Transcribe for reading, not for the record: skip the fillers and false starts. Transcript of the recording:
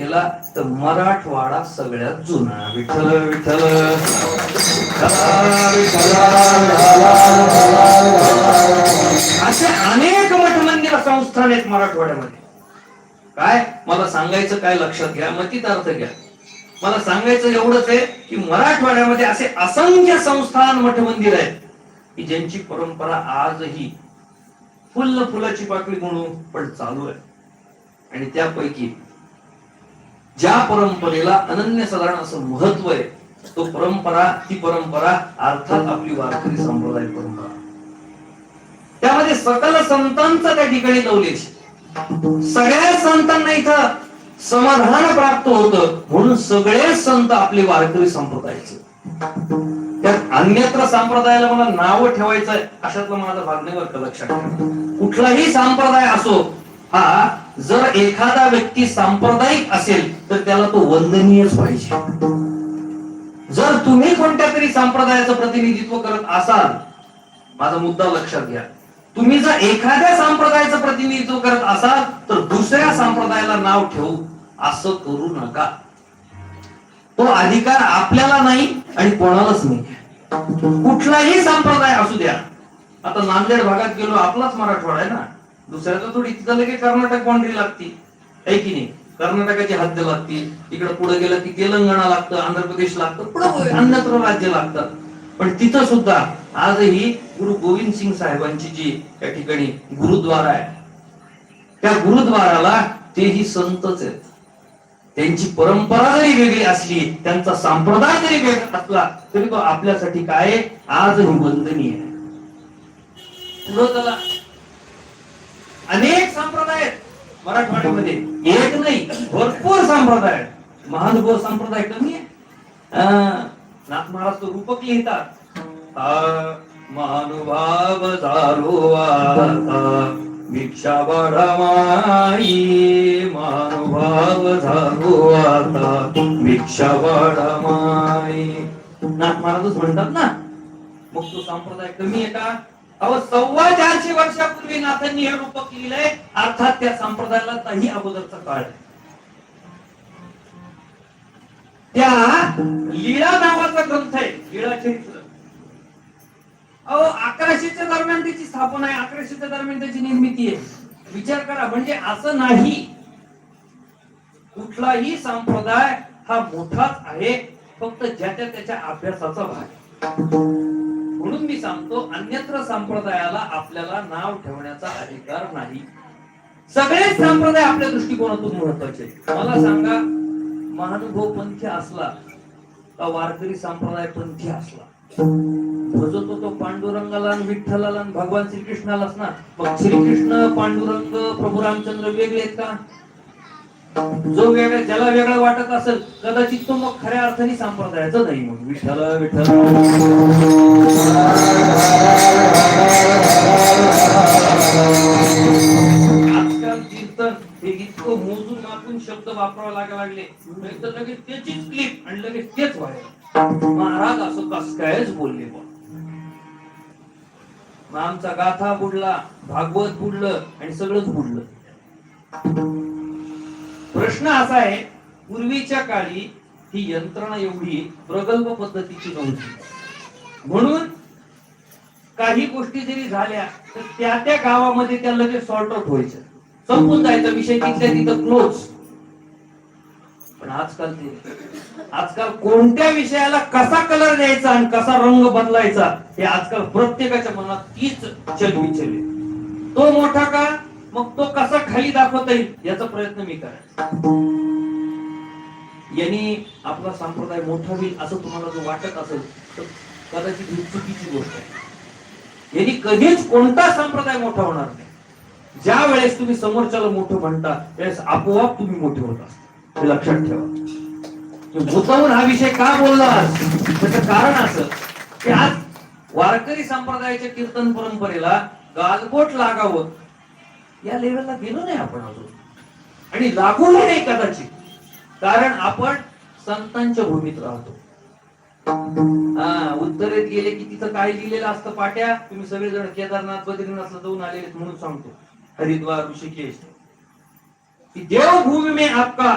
केला तर मराठवाडा सगळ्यात जुना. विठ्ठल विठ्ठल असे अनेक मठ मंदिर संस्थान आहेत मराठवाड्यामध्ये. काय मला सांगायचं काय लक्षात घ्या, मतीत अर्थ घ्या. मला सांगायचं एवढंच आहे की मराठवाड्यामध्ये असे असंख्य संस्थान मठ मंदिर आहेत की ज्यांची परंपरा आजही फुलाची पाकळी म्हणून पण चालू आहे. आणि त्यापैकी ज्या परंपरेला अनन्यसाधारण असं महत्व आहे ती परंपरा अर्थात आपली वारकरी संप्रदाय परंपरा. त्यामध्ये सकल संतांचा त्या ठिकाणी लवलेश. सगळ्या संतांना इथं समाधान प्राप्त होतं म्हणून सगळे संत आपले वारकरी संप्रदायाचे. त्यात अन्यत्र संप्रदायाला मला नाव ठेवायचं आहे अशातलं माझं भाग नाही बरं, लक्षात ठेवा. कुठलाही संप्रदाय असो, हा जर एखादा व्यक्ती सांप्रदायिक असेल तर त्याला तो वंदनीयच पाहिजे. जर तुम्ही कोणत्या तरी संप्रदायाचं प्रतिनिधित्व करत असाल, माझा मुद्दा लक्षात घ्या, तुम्ही जर एखाद्या संप्रदायाचं प्रतिनिधित्व करत असाल तर दुसऱ्या संप्रदायाला नाव ठेवू असं करू नका. तो अधिकार आपल्याला नाही आणि कोणालाच नाही. कुठलाही संप्रदाय असू द्या. आता नांदेड भागात गेलो, आपलाच मराठवाडा आहे ना, दुसऱ्याचं थोडी. तिथं लगेच कर्नाटक बाउंड्री लागती आहे की नाही, कर्नाटकाची हद्द लागती. इकडे पुढे गेलं की तेलंगणा लागतं, आंध्र प्रदेश लागतं, पुढे अन्यत्र राज्य लागतात. पण तिथं सुद्धा आजही गुरु गोविंद सिंग साहेबांची जी त्या ठिकाणी गुरुद्वारा आहे, त्या गुरुद्वाराला तेही संतच आहेत. त्यांची परंपरा जरी वेगळी असली, त्यांचा संप्रदाय जरी वेगळा असला तरी तो आपल्यासाठी काय आजही वंदनीय आहे. पुढं त्याला अनेक संप्रदाय आहेत मराठवाड्यामध्ये, एक नाही भरपूर संप्रदाय आहेत. महानुभव संप्रदाय कमी आहे. नाथ महाराज तो रूपक लिहितात, महानुभाव झालो आता भिक्षा वाढामाई, महानुभाव झालो आता भिक्षा वाढामाई. नाथ महाराजच म्हणतात ना. मग तो संप्रदाय कमी आहे का? अहो 450 वर्षापूर्वी नाथांनी हे रूपक लिहिलंय, अर्थात त्या संप्रदायाला काही अगोदरचा काळ आहे. त्या लीळा नावाचा ग्रंथ आहे, लीळा चरित्र. अहो 1100च्या दरम्यान त्याची स्थापना आहे, 1100च्या दरम्यान त्याची निर्मिती आहे. विचार करा. म्हणजे असं नाही, कुठलाही संप्रदाय हा मोठाच आहे, फक्त ज्याच्या त्याच्या अभ्यासाचा भाग. म्हणून मी सांगतो, अन्यत्र संप्रदायाला आपल्याला नाव ठेवण्याचा अधिकार नाही. सगळेच संप्रदाय आपल्या दृष्टिकोनातून महत्वाचे. मला सांगा, महानुभव पंथी असला का वारकरी संप्रदाय पंथी असला, भजतो तो पांडुरंगाला, विठ्ठलाला, भगवान श्रीकृष्णालाच ना. मग श्रीकृष्ण, पांडुरंग, प्रभू रामचंद्र वेगळे आहेत का? जो वेगळा, ज्याला वेगळं वाटत असेल कदाचित तो मग खऱ्या अर्थाने संप्रदायाचा नाही. मग विठ्ठल विठ्ठल आजकाल कीर्तन हे इतकं मोजून मापून शब्द वापरावे लागले, लगेच त्याचीच क्लिप आणि लगेच तेच व्हायला. महाराज असं कस कायच बोलले. मग आमचा गाथा बुडला, भागवत बुडलं आणि सगळंच बुडलं. प्रश्न असा आहे, पूर्वीच्या काळी ही यंत्रणा एवढी प्रगल्भ पद्धतीची नव्हती. म्हणून काही गोष्टी जरी झाल्या तर त्या त्या गावामध्ये त्या लगेच सॉर्ट आउट व्हायचं, संपून जायचा विषय, तिथल्या तिथं क्लोज. पण आजकाल कोणत्या विषयाला कसा कलर द्यायचा आणि कसा रंग बदलायचा हे आजकाल प्रत्येकाच्या मनात तीच चलबिचल. तो मोठा का, मग तो कसा खाली दाखवता येईल याचा प्रयत्न मी करायचा. यांनी आपला संप्रदाय मोठा होईल असं तुम्हाला जर वाटत असेल तर कदाचित ही चुकीची गोष्ट आहे. यांनी कधीच कोणता संप्रदाय मोठा होणार नाही. ज्या वेळेस तुम्ही समोरच्याला मोठं म्हणता त्यावेळेस आपोआप तुम्ही मोठे होत असता, हे लक्षात ठेवा. मुद्दामून हा विषय का बोलला त्याचं कारण असं की आज वारकरी संप्रदायाच्या कीर्तन परंपरेला गालबोट लागावं या लेवलला गेलो नाही आपण अजून, आणि लागूही नाही कदाचित. कारण आपण संतांच्या भूमीत राहतो. उत्तरेत गेले की तिथं काय लिहिलेलं असतं पाट्या, तुम्ही सगळेजण केदारनाथ बद्रीनाथला जाऊन आलेले म्हणून सांगतो, हरिद्वार ऋषिकेश, की देवभूमि में आपका